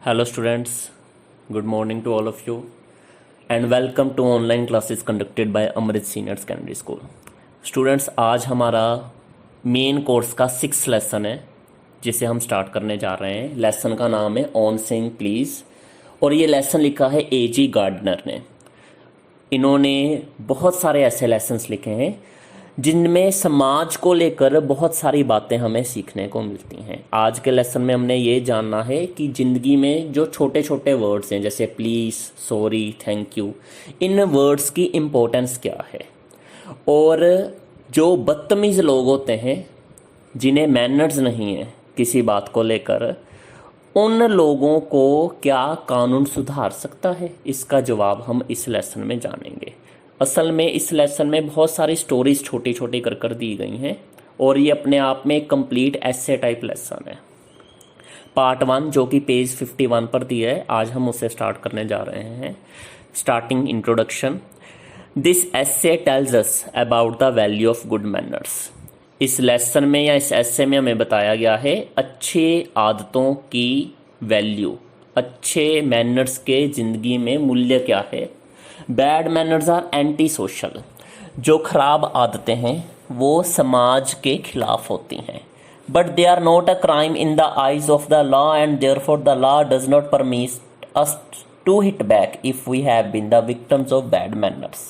Hello students, good morning to all of you and welcome to online classes conducted by Amrit Senior Secondary School. Students, आज हमारा main course का 6th lesson है जिसे हम start करने जा रहे हैं। लेसन का नाम है ऑन सेइंग प्लीज़ और ये लेसन लिखा है A.G. गार्डनर ने। इन्होंने बहुत सारे ऐसे लेसन्स लिखे हैं जिनमें समाज को लेकर बहुत सारी बातें हमें सीखने को मिलती हैं। आज के लेसन में हमने ये जानना है कि ज़िंदगी में जो छोटे छोटे वर्ड्स हैं जैसे please, sorry, thank you, in words की इम्पोर्टेंस क्या है और जो बदतमीज़ लोग होते हैं जिन्हें मैनर्स नहीं है किसी बात को लेकर, उन लोगों को क्या कानून सुधार सकता है, इसका जवाब हम इस लेसन में जानेंगे। असल में इस लेसन में बहुत सारी स्टोरीज छोटी छोटी कर दी गई हैं और ये अपने आप में एक कंप्लीट ऐसे टाइप लेसन है। पार्ट 1 जो कि पेज 51 पर दिया है, आज हम उसे स्टार्ट करने जा रहे हैं। Starting introduction. This essay tells us about the value of good manners. इस लेसन में या इस एसे में हमें बताया गया है अच्छे आदतों की वैल्यू, अच्छे मैनर्स के ज़िंदगी में मूल्य क्या है। Bad manners are anti social. जो खराब आदतें हैं वो समाज के खिलाफ होती हैं। But they are not a crime in the eyes of the law and therefore the law does not permit us to hit back if we have been the victims of bad manners.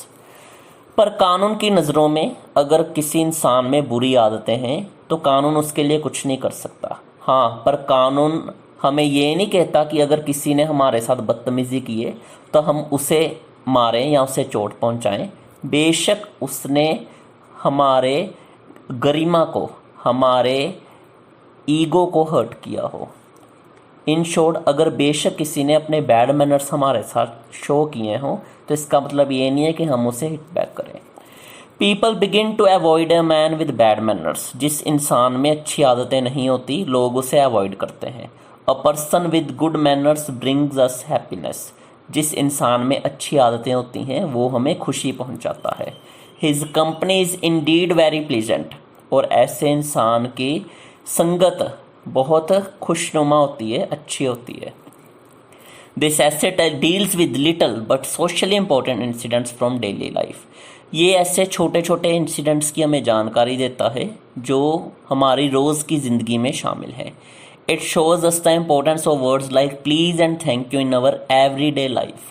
पर कानून की नज़रों में अगर किसी इंसान में बुरी आदतें हैं तो कानून उसके लिए कुछ नहीं कर सकता। हाँ, पर कानून हमें ये नहीं कहता कि अगर किसी ने हमारे साथ बदतमीज़ी की है तो हम उसे मारें या उसे चोट पहुंचाएं। बेशक उसने हमारे गरिमा को, हमारे ईगो को हर्ट किया हो। इन शॉर्ट, अगर बेशक किसी ने अपने बैड मैनर्स हमारे साथ शो किए हों तो इसका मतलब ये नहीं है कि हम उसे हिट बैक करें। People begin to avoid a man with bad manners. जिस इंसान में अच्छी आदतें नहीं होती लोग उसे अवॉइड करते हैं। A person with good manners brings us happiness. जिस इंसान में अच्छी आदतें होती हैं वो हमें खुशी पहुंचाता है। His company is Indeed very pleasant. और ऐसे इंसान की संगत बहुत खुशनुमा होती है, अच्छी होती है। This asset deals with little but socially important incidents from daily life. ये ऐसे छोटे छोटे इंसिडेंट्स की हमें जानकारी देता है जो हमारी रोज़ की ज़िंदगी में शामिल है। It shows us the importance of words like please and thank you in our everyday life.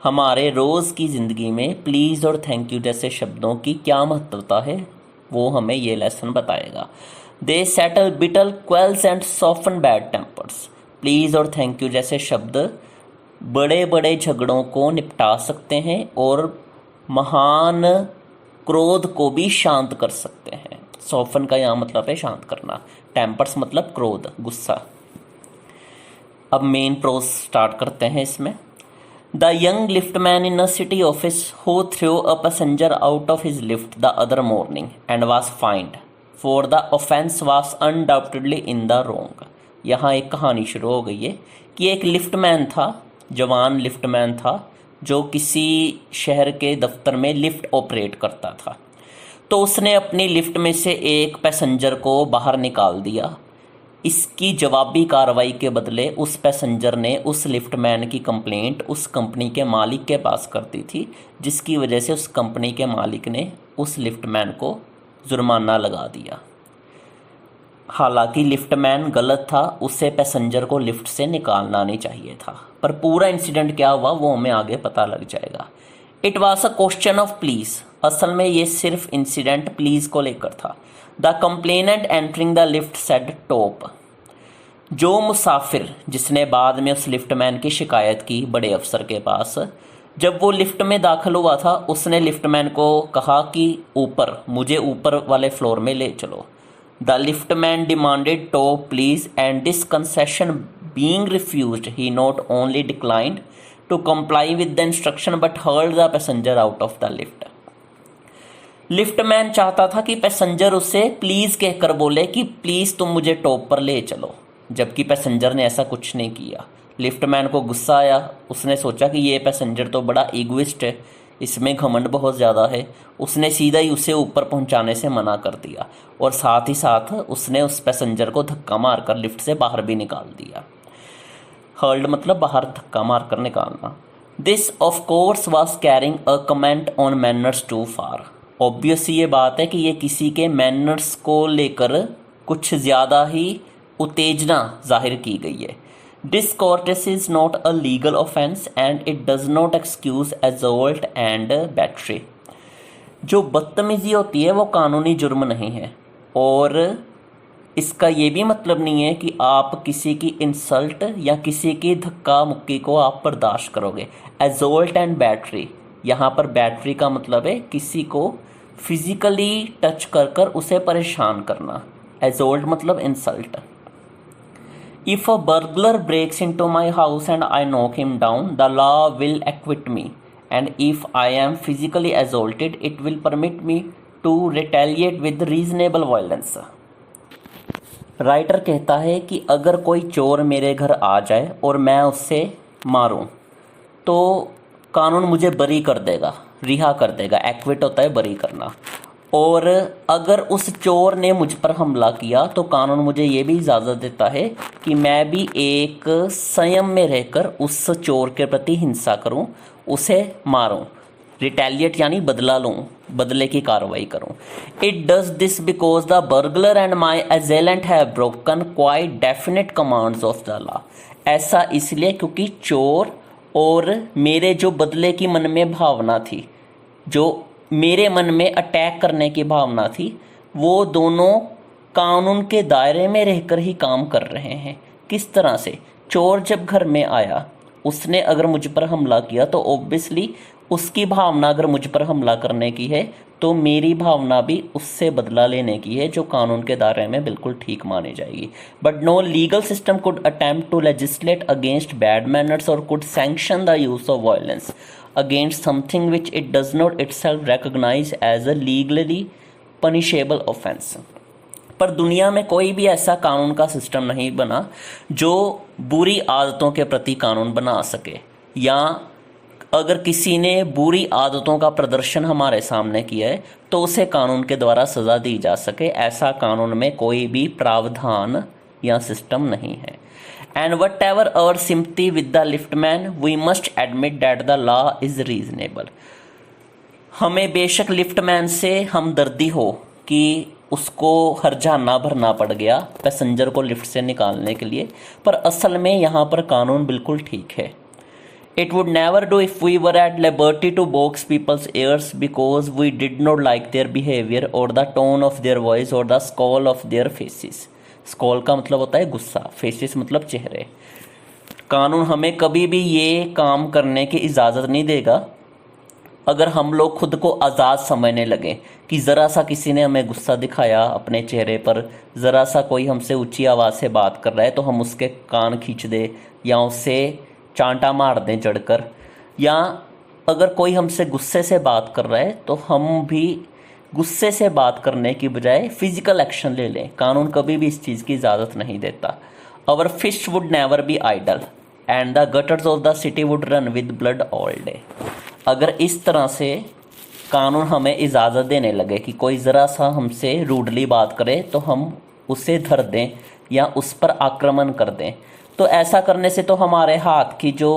हमारे रोज़ की ज़िंदगी में प्लीज़ और थैंक यू जैसे शब्दों की क्या महत्वता है वो हमें ये लेसन बताएगा। They settle bitter quarrels and soften bad tempers. Please और थैंक यू जैसे शब्द बड़े बड़े झगड़ों को निपटा सकते हैं और महान क्रोध को भी शांत कर सकते हैं। सॉफन का यहाँ मतलब है शांत करना, टेम्पर्स मतलब क्रोध, गुस्सा। अब मेन प्रोज स्टार्ट करते हैं इसमें। The young liftman in a city office who through a passenger out of his lift the other morning and was find for the offence was undoubtedly in the wrong. यहाँ एक कहानी शुरू हो गई है कि एक लिफ्टमैन था, जवान लिफ्टमैन था जो किसी शहर के दफ्तर में लिफ्ट ऑपरेट करता था। तो उसने अपनी लिफ्ट में से एक पैसेंजर को बाहर निकाल दिया। इसकी जवाबी कार्रवाई के बदले उस पैसेंजर ने उस लिफ्टमैन की कंप्लेंट उस कंपनी के मालिक के पास कर दी थी, जिसकी वजह से उस कंपनी के मालिक ने उस लिफ्टमैन को जुर्माना लगा दिया। हालांकि लिफ्टमैन गलत था, उसे पैसेंजर को लिफ्ट से निकालना नहीं चाहिए था। पर पूरा इंसिडेंट क्या हुआ वो हमें आगे पता लग जाएगा। It was a question of please. असल में ये सिर्फ इंसिडेंट प्लीज को लेकर था। The complainant entering the lift said top. जो मुसाफिर जिसने बाद में उस लिफ्टमैन की शिकायत की बड़े अफसर के पास, जब वो लिफ्ट में दाखिल हुआ था उसने लिफ्टमैन को कहा कि ऊपर, मुझे ऊपर वाले फ्लोर में ले चलो। The liftman demanded top please and this concession being refused he not only declined to comply with the instruction but hurled the passenger out of the lift. Liftman चाहता था कि पैसेंजर उसे प्लीज कहकर बोले कि प्लीज तुम मुझे top पर ले चलो, जबकि पैसेंजर ने ऐसा कुछ नहीं किया। लिफ्टमैन को गुस्सा आया, उसने सोचा कि ये पैसेंजर तो बड़ा ईगोइस्ट है, इसमें घमंड बहुत ज़्यादा है। उसने सीधा ही उसे ऊपर पहुंचाने से मना कर दिया और साथ ही साथ उसने उस पैसेंजर को धक्का मारकर लिफ्ट से बाहर भी निकाल दिया। हर्ल्ड मतलब बाहर धक्का मार कर निकालना। This of course was carrying a comment on manners too far. Obvious ये बात है कि ये किसी के मैनर्स को लेकर कुछ ज़्यादा ही उत्तेजना जाहिर की गई है। Discourtesy is not a legal offence and it does not excuse assault and battery. जो बदतमीजी होती है वो कानूनी जुर्म नहीं है, और इसका ये भी मतलब नहीं है कि आप किसी की इंसल्ट या किसी की धक्का मुक्की को आप बर्दाश्त करोगे। असॉल्ट एंड बैटरी, यहाँ पर बैटरी का मतलब है किसी को फिजिकली टच कर कर उसे परेशान करना। असॉल्ट मतलब insult. If a burglar breaks into my house and I knock him down, the law will acquit me, and if I am physically assaulted it will permit me to retaliate with reasonable violence. Writer कहता है कि अगर कोई चोर मेरे घर आ जाए और मैं उससे मारूं तो कानून मुझे बरी कर देगा, रिहा कर देगा। एक्विट होता है बरी करना। और अगर उस चोर ने मुझ पर हमला किया तो कानून मुझे ये भी इजाज़त देता है कि मैं भी एक संयम में रहकर उस चोर के प्रति हिंसा करूं, उसे मारूं। रिटेलिएट यानी बदला लूँ, बदले की कार्रवाई करूँ। It does this because the burglar and my असेलेंट have broken quite definite commands of the law. ऐसा इसलिए क्योंकि चोर और मेरे जो बदले की मन में भावना थी, जो मेरे मन में अटैक करने की भावना थी, वो दोनों कानून के दायरे में रहकर ही काम कर रहे हैं। किस तरह से? चोर जब घर में आया, उसने अगर मुझ पर हमला किया तो ऑब्वियसली उसकी भावना अगर मुझ पर हमला करने की है तो मेरी भावना भी उससे बदला लेने की है, जो कानून के दायरे में बिल्कुल ठीक मानी जाएगी। But no legal system could attempt to legislate against bad manners और could sanction the use of violence against something which it does not itself recognise as a legally punishable offence. पर दुनिया में कोई भी ऐसा कानून का सिस्टम नहीं बना जो बुरी आदतों के प्रति कानून बना सके, या अगर किसी ने बुरी आदतों का प्रदर्शन हमारे सामने किया है तो उसे कानून के द्वारा सज़ा दी जा सके। ऐसा कानून में कोई भी प्रावधान या सिस्टम नहीं है। And whatever our sympathy with the liftman we must admit that the law is reasonable. हमें बेशक लिफ्टमैन से हमदर्दी हो कि उसको हर्जाना भरना पड़ गया पैसेंजर को लिफ्ट से निकालने के लिए, पर असल में यहाँ पर कानून बिल्कुल ठीक है। It would never do if we were at liberty to box people's ears because we did not like their behavior or the tone of their voice or the scowl of their faces. Scowl का मतलब होता है गुस्सा, faces मतलब चेहरे। कानून हमें कभी भी ये काम करने की इजाज़त नहीं देगा अगर हम लोग खुद को आज़ाद समझने लगे कि ज़रा सा किसी ने हमें गुस्सा दिखाया अपने चेहरे पर, ज़रा सा कोई हमसे ऊंची आवाज़ से बात कर रहा है तो हम उसके कान खींच दे या उससे चांटा मार दें चढ़कर, या अगर कोई हमसे गुस्से से बात कर रहा है तो हम भी गुस्से से बात करने की बजाय फिजिकल एक्शन ले लें। कानून कभी भी इस चीज़ की इजाज़त नहीं देता। Our fish would never be idle and the gutters of the city would run with blood all day. अगर इस तरह से कानून हमें इजाज़त देने लगे कि कोई ज़रा सा हमसे रूडली बात करे तो हम उसे धर दें या उस पर आक्रमण कर दें, तो ऐसा करने से तो हमारे हाथ की जो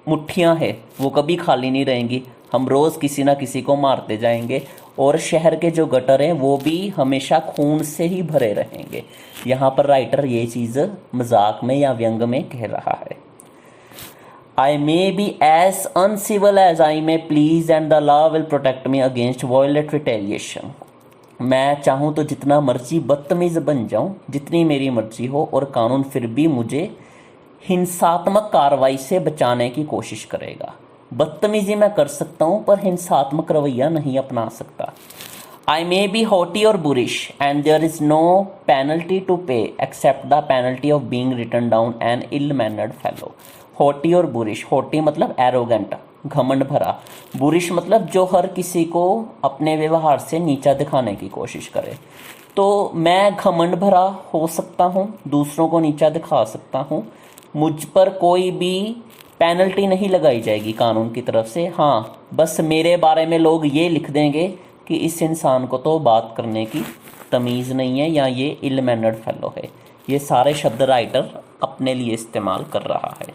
मुट्ठियां हैं वो कभी खाली नहीं रहेंगी। हम रोज़ किसी ना किसी को मारते जाएंगे और शहर के जो गटर हैं वो भी हमेशा खून से ही भरे रहेंगे। यहाँ पर राइटर ये चीज़ मजाक में या व्यंग में कह रहा है। I may be as uncivil as I may please and the law will protect me against violent retaliation. मैं चाहूँ तो जितना मर्जी बदतमीज़ बन जाऊँ, जितनी मेरी मर्जी हो, और कानून फिर भी मुझे हिंसात्मक कार्रवाई से बचाने की कोशिश करेगा। बदतमीज़ी मैं कर सकता हूँ पर हिंसात्मक रवैया नहीं अपना सकता। आई मे बी हॉटी और boorish and there is no penalty to pay except the penalty of being written down an ill mannered fellow. Haughty और बुरिश, हॉटी मतलब एरोगेंट, घमंड भरा, बुरिश मतलब जो हर किसी को अपने व्यवहार से नीचा दिखाने की कोशिश करे। तो मैं घमंड भरा हो सकता हूँ, दूसरों को नीचा दिखा सकता हूँ, मुझ पर कोई भी पेनल्टी नहीं लगाई जाएगी कानून की तरफ से। हाँ, बस मेरे बारे में लोग ये लिख देंगे कि इस इंसान को तो बात करने की तमीज़ नहीं है या ये इल मैनर्ड फेलो है। ये सारे शब्द राइटर अपने लिए इस्तेमाल कर रहा है।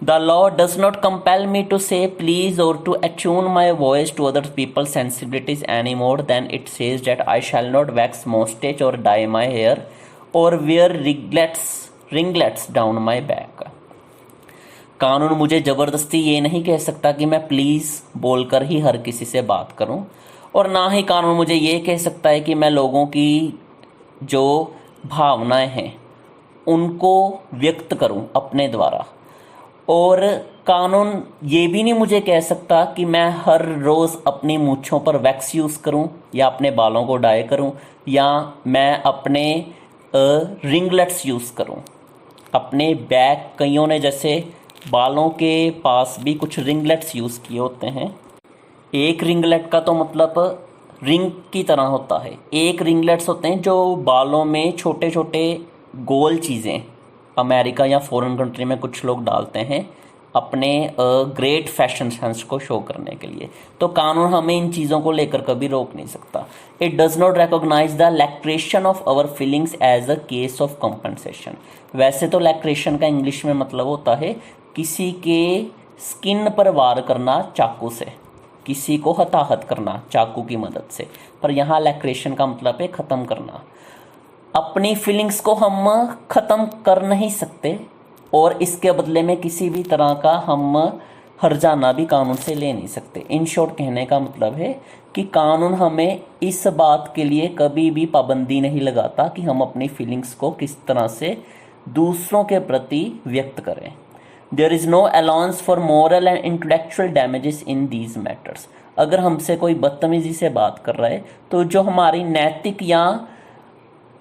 The law does not compel me to say please और to attune my voice to other people sensibilities any more than it says that I shall not wax moustaches और डाई माई हेयर और wear ringlets down my back. कानून मुझे ज़बरदस्ती ये नहीं कह सकता कि मैं प्लीज़ बोलकर ही हर किसी से बात करूं, और ना ही कानून मुझे ये कह सकता है कि मैं लोगों की जो भावनाएं हैं उनको व्यक्त करूं अपने द्वारा। और कानून ये भी नहीं मुझे कह सकता कि मैं हर रोज़ अपनी मूंछों पर वैक्स यूज़ करूं या अपने बालों को डाई करूं या मैं अपने रिंगलेट्स यूज़ करूं। अपने बैक, कईयों ने जैसे बालों के पास भी कुछ रिंगलेट्स यूज़ किए होते हैं। एक रिंगलेट का तो मतलब रिंग की तरह होता है। एक रिंगलेट्स होते हैं जो बालों में छोटे छोटे गोल चीज़ें अमेरिका या फॉरेन कंट्री में कुछ लोग डालते हैं अपने ग्रेट फैशन सेंस को शो करने के लिए। तो कानून हमें इन चीज़ों को लेकर कभी रोक नहीं सकता। It does not recognise the laceration of our feelings as a case of compensation. वैसे तो लैक्रेशन का इंग्लिश में मतलब होता है किसी के स्किन पर वार करना चाकू से, किसी को हताहत करना चाकू की मदद से, पर यहाँ लैक्रेशन का मतलब है ख़त्म करना। अपनी फीलिंग्स को हम ख़त्म कर नहीं सकते और इसके बदले में किसी भी तरह का हम हर्जाना भी कानून से ले नहीं सकते। इन शॉर्ट कहने का मतलब है कि कानून हमें इस बात के लिए कभी भी पाबंदी नहीं लगाता कि हम अपनी फीलिंग्स को किस तरह से दूसरों के प्रति व्यक्त करें। There is no allowance for moral and intellectual damages in these matters. अगर हमसे कोई बदतमीजी से बात कर रहा है तो जो हमारी नैतिक या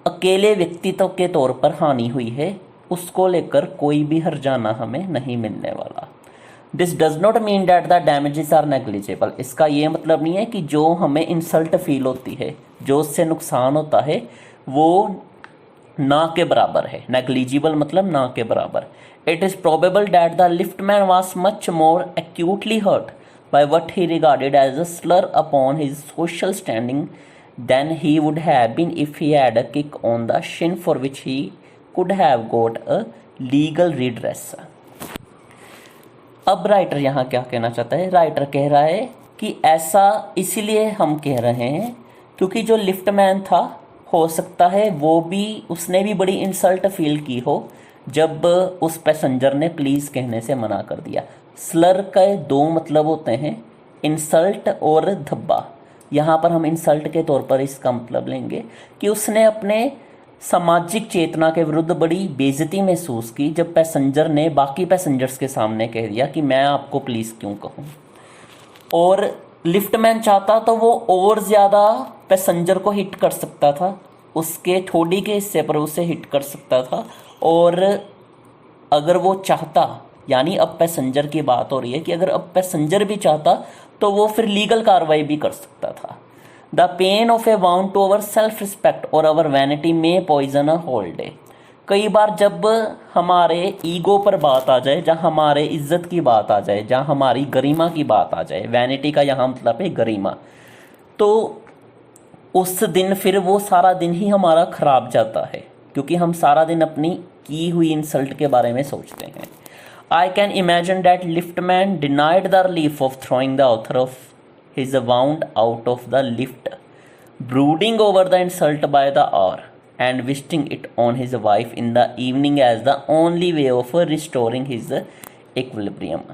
अकेले व्यक्तित्व के तौर पर हानि हुई है उसको लेकर कोई भी हर्जाना हमें नहीं मिलने वाला। This does not mean that the damages are negligible. इसका ये मतलब नहीं है कि जो हमें इंसल्ट फील होती है, जो उससे नुकसान होता है, वो ना के बराबर है। नेग्लिजिबल मतलब ना के बराबर। It is probable that the liftman was much more acutely hurt by what he regarded as a slur upon his social standing than he would have been if he had a kick on the shin for which he could have got a legal redress। अब writer यहाँ क्या कहना चाहता है? Writer कह रहा है कि ऐसा इसलिए हम कह रहे हैं क्योंकि जो लिफ्टमैन था, हो सकता है वो भी, उसने भी बड़ी इंसल्ट फील की हो जब उस पैसेंजर ने प्लीज़ कहने से मना कर दिया। स्लर के दो मतलब होते हैं, इंसल्ट और धब्बा। यहाँ पर हम इंसल्ट के तौर पर इसका मतलब लेंगे कि उसने अपने सामाजिक चेतना के विरुद्ध बड़ी बेइज्जती महसूस की जब पैसेंजर ने बाकी पैसेंजर्स के सामने कह दिया कि मैं आपको प्लीज़ क्यों कहूँ। और लिफ्टमैन चाहता तो वो और ज़्यादा पैसेंजर को हिट कर सकता था, उसके ठोडी के हिस्से पर उसे हिट कर सकता था। और अगर वो चाहता, यानी अब पैसेंजर की बात हो रही है कि अगर अब पैसेंजर भी चाहता तो वो फिर लीगल कार्रवाई भी कर सकता था। The pain of a wound to our self respect or our vanity may poison a whole day. कई बार जब हमारे ईगो पर बात आ जाए, जहाँ हमारे इज्जत की बात आ जाए, जहाँ हमारी गरिमा की बात आ जाए, वैनिटी का यहाँ मतलब है गरिमा, तो उस दिन फिर वो सारा दिन ही हमारा खराब जाता है क्योंकि हम सारा दिन अपनी की हुई इंसल्ट के बारे में सोचते हैं। I can imagine that liftman denied the relief of throwing the author of his wound out of the lift, brooding over the insult by the hour and wishing it on his wife in the evening as the only way of restoring his equilibrium।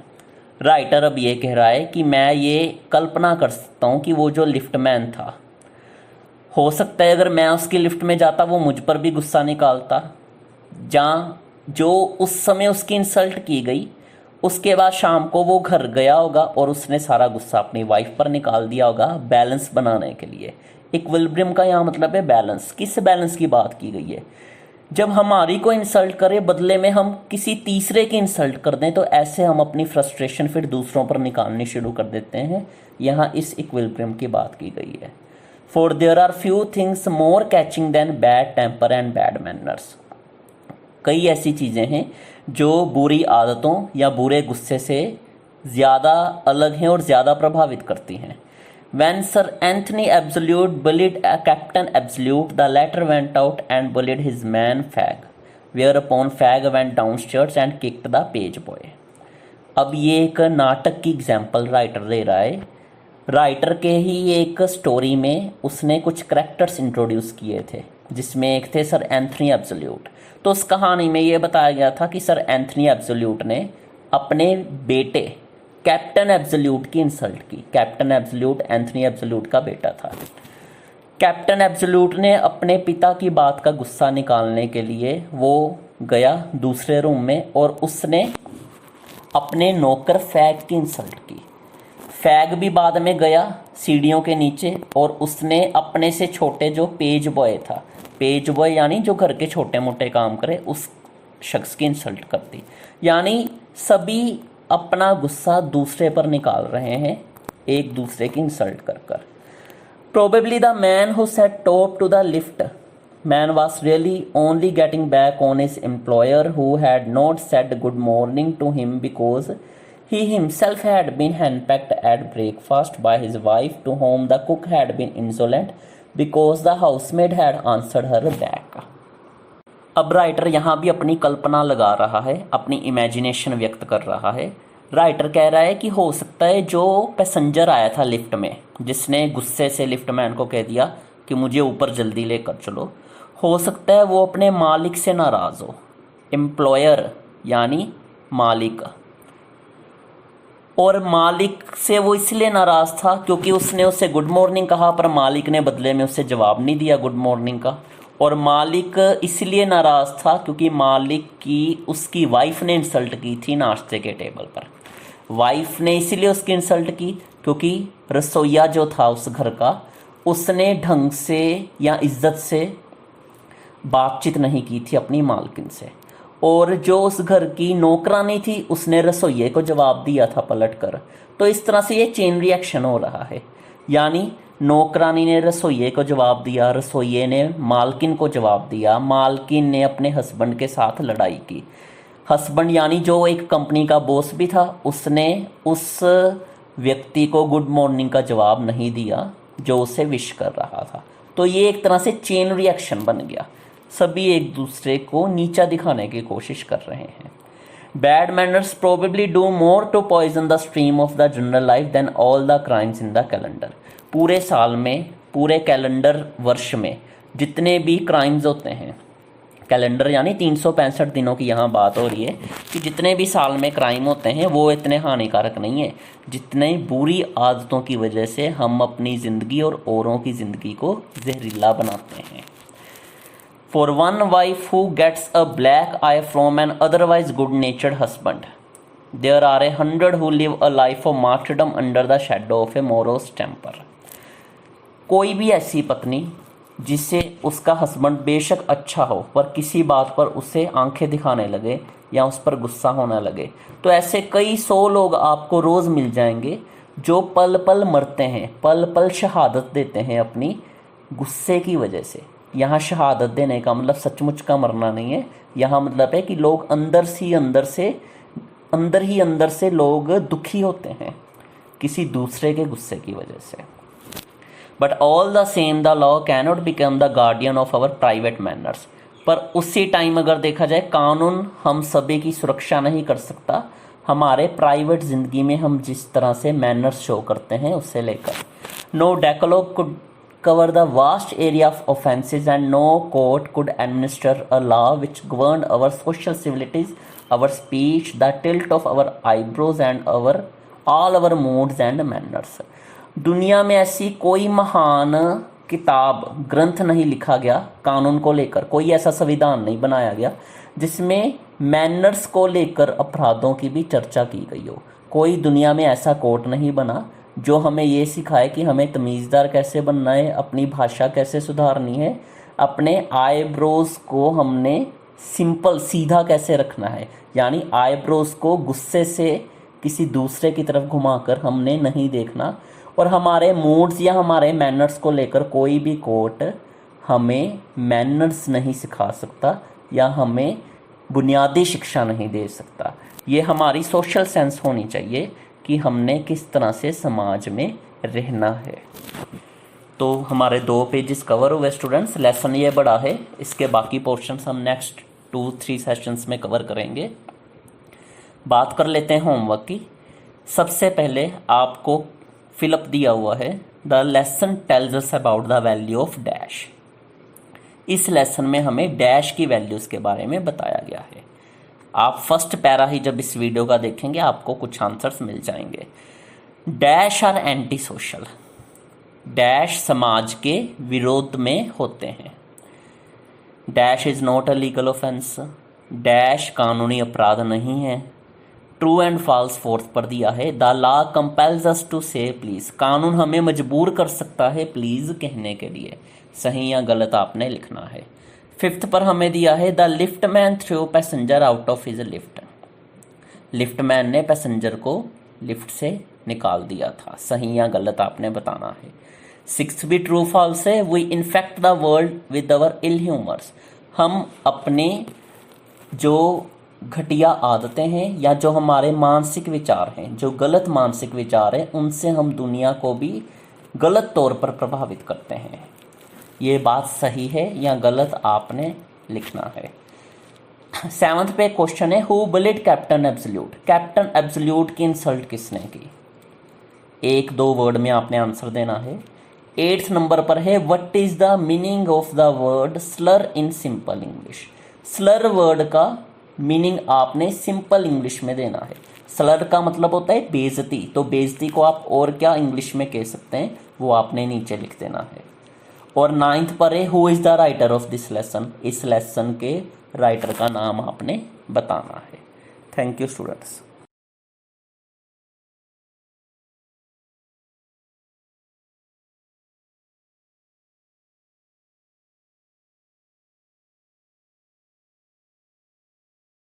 Writer अब ये कह रहा है कि मैं ये कल्पना कर सकता हूँ कि वो जो लिफ्टमैन था, हो सकता है अगर मैं उसकी लिफ्ट में जाता वो मुझ पर भी गुस्सा निकालता। जहाँ जो उस समय उसकी इंसल्ट की गई, उसके बाद शाम को वो घर गया होगा और उसने सारा गुस्सा अपनी वाइफ पर निकाल दिया होगा बैलेंस बनाने के लिए। इक्विलिब्रियम का यहाँ मतलब है बैलेंस। किस बैलेंस की बात की गई है? जब हमारी को इंसल्ट करे बदले में हम किसी तीसरे की इंसल्ट कर दें तो ऐसे हम अपनी फ्रस्ट्रेशन फिर दूसरों पर निकालनी शुरू कर देते हैं। यहाँ इस इक्विलिब्रियम की बात की गई है। For there are few things more catching than bad temper and bad manners. कई ऐसी चीज़ें हैं जो बुरी आदतों या बुरे गुस्से से ज़्यादा अलग हैं और ज़्यादा प्रभावित करती हैं। When Sir Anthony Absolute bullied Captain Absolute, the latter went out and bullied his man Fag, whereupon Fag went downstairs and kicked the page boy. अब ये एक नाटक की एग्जाम्पल राइटर दे रहा है। राइटर के ही एक स्टोरी में उसने कुछ करैक्टर्स इंट्रोड्यूस किए थे, जिसमें एक थे सर एंथनी एब्सोल्यूट। तो उस कहानी में ये बताया गया था कि सर एंथनी एब्सोल्यूट ने अपने बेटे कैप्टन एब्सोल्यूट की इंसल्ट की। कैप्टन एब्सोल्यूट एंथनी एब्सोल्यूट का बेटा था। कैप्टन एब्सोल्यूट ने अपने पिता की बात का गुस्सा निकालने के लिए वो गया दूसरे रूम में और उसने अपने नौकर फैग की इंसल्ट की। फैग भी बाद में गया सीढ़ियों के नीचे और उसने अपने से छोटे जो पेज बॉय था, पेज बॉय यानी जो घर के छोटे मोटे काम करे, उस शख्स की इंसल्ट कर दी। यानी सभी अपना गुस्सा दूसरे पर निकाल रहे हैं, एक दूसरे की इंसल्ट कर कर। Probably the man who said top to the lift man was really only getting back on his employer who had not said good morning to him because he himself had been henpecked at breakfast by his wife, to whom the cook had been insolent because the housemaid had answered her back। अब writer यहाँ भी अपनी कल्पना लगा रहा है, अपनी imagination व्यक्त कर रहा है। राइटर कह रहा है कि हो सकता है जो पैसेंजर आया था लिफ्ट में, जिसने गुस्से से लिफ्ट मैन को कह दिया कि मुझे ऊपर जल्दी लेकर चलो, हो सकता है वो अपने मालिक से नाराज़ हो। एम्प्लॉयर यानी मालिक, और मालिक से वो इसलिए नाराज़ था क्योंकि उसने उसे गुड मॉर्निंग कहा पर मालिक ने बदले में उसे जवाब नहीं दिया गुड मॉर्निंग का। और मालिक इसलिए नाराज़ था क्योंकि मालिक की उसकी वाइफ ने इंसल्ट की थी नाश्ते के टेबल पर। वाइफ ने इसलिए उसकी इंसल्ट की क्योंकि रसोइया जो था उस घर का, उसने ढंग से या इज्जत से बातचीत नहीं की थी अपनी मालकिन से। और जो उस घर की नौकरानी थी उसने रसोइये को जवाब दिया था पलटकर। तो इस तरह से ये चेन रिएक्शन हो रहा है, यानी नौकरानी ने रसोइये को जवाब दिया, रसोइये ने मालकिन को जवाब दिया, मालकिन ने अपने हस्बैंड के साथ लड़ाई की। हस्बैंड यानी जो एक कंपनी का बॉस भी था, उसने उस व्यक्ति को गुड मॉर्निंग का जवाब नहीं दिया जो उसे विश कर रहा था। तो ये एक तरह से चेन रिएक्शन बन गया, सभी एक दूसरे को नीचा दिखाने की कोशिश कर रहे हैं। Bad manners probably do more to poison the stream of the general life than all the crimes in the calendar. पूरे साल में, पूरे कैलेंडर वर्ष में जितने भी क्राइम्स होते हैं, कैलेंडर यानी 365 दिनों की यहाँ बात हो रही है कि जितने भी साल में क्राइम होते हैं वो इतने हानिकारक नहीं है जितने बुरी आदतों की वजह से हम अपनी ज़िंदगी और औरों की ज़िंदगी को जहरीला बनाते हैं। For one wife who gets a black eye from an otherwise good-natured husband, there are 100 who live a life of martyrdom under the shadow of a morose temper। कोई भी ऐसी पत्नी जिसे उसका हस्बैंड बेशक अच्छा हो पर किसी बात पर उसे आंखें दिखाने लगे या उस पर गुस्सा होने लगे, तो ऐसे कई 100 लोग आपको रोज़ मिल जाएंगे जो पल पल मरते हैं, पल पल शहादत देते हैं अपनी गुस्से की वजह से। यहाँ शहादत देने का मतलब सचमुच का मरना नहीं है, यहाँ मतलब है कि लोग अंदर से लोग दुखी होते हैं किसी दूसरे के गुस्से की वजह से। But all the same the law cannot become the guardian of our private manners. पर उसी टाइम अगर देखा जाए, कानून हम सभी की सुरक्षा नहीं कर सकता, हमारे प्राइवेट ज़िंदगी में हम जिस तरह से मैनर्स शो करते हैं उससे लेकर। No decalogue could cover the vast area of offences and no court could administer a law which governed our social civilities, our speech, the tilt of our eyebrows and all our moods and manners। दुनिया में ऐसी कोई महान किताब, ग्रंथ नहीं लिखा गया कानून को लेकर, कोई ऐसा संविधान नहीं बनाया गया जिसमें मैनर्स को लेकर अपराधों की भी चर्चा की गई हो। कोई दुनिया में ऐसा कोर्ट नहीं बना जो हमें ये सिखाए कि हमें तमीज़दार कैसे बनना है, अपनी भाषा कैसे सुधारनी है, अपने आईब्रोज को हमने सिंपल सीधा कैसे रखना है। यानी आईब्रोज को गुस्से से किसी दूसरे की तरफ घुमाकर हमने नहीं देखना। और हमारे मूड्स या हमारे मैनर्स को लेकर कोई भी कोर्ट हमें मैनर्स नहीं सिखा सकता या हमें बुनियादी शिक्षा नहीं दे सकता। ये हमारी सोशल सेंस होनी चाहिए कि हमने किस तरह से समाज में रहना है। तो हमारे 2 पेजेस कवर हुए स्टूडेंट्स, लेसन ये बड़ा है, इसके बाकी पोर्शंस हम नेक्स्ट 2-3 सेशंस में कवर करेंगे। बात कर लेते हैं होमवर्क की। सबसे पहले आपको फिलअप दिया हुआ है the lesson tells us about the value of dash. इस लेसन में हमें डैश की वैल्यूज के बारे में बताया गया है। आप फर्स्ट पैरा ही जब इस वीडियो का देखेंगे आपको कुछ आंसर्स मिल जाएंगे। Dash are anti social, dash समाज के विरोध में होते हैं। Dash is not a legal offence, dash कानूनी अपराध नहीं है। ट्रू एंड फॉल्स फोर्थ पर दिया है the law compels us to say please, कानून हमें मजबूर कर सकता है प्लीज कहने के लिए। सही या गलत आपने लिखना है। फिफ्थ पर हमें दिया है the lift man through passenger out of his lift, lift man ने पैसेंजर को लिफ्ट से निकाल दिया था। सही या गलत आपने बताना है। सिक्स्थ भी ट्रू फॉल्स है। We infect the world with our ill humours, हम अपने जो घटिया आदतें हैं या जो हमारे मानसिक विचार हैं, जो गलत मानसिक विचार हैं, उनसे हम दुनिया को भी गलत तौर पर प्रभावित करते हैं। ये बात सही है या गलत आपने लिखना है। सेवंथ पे क्वेश्चन है who bullied captain absolute, captain absolute की इंसल्ट किसने की। 1-2 वर्ड में आपने आंसर देना है। 8th नंबर पर है what is the meaning of the word Slur in simple English. Slur word का मीनिंग आपने सिंपल इंग्लिश में देना है। स्लर का मतलब होता है बेइज्जती, तो बेइज्जती को आप और क्या इंग्लिश में कह सकते हैं वो आपने नीचे लिख देना है। और 9th पर है who is the writer of this lesson, इस लेसन के राइटर का नाम आपने बताना है। Thank you students.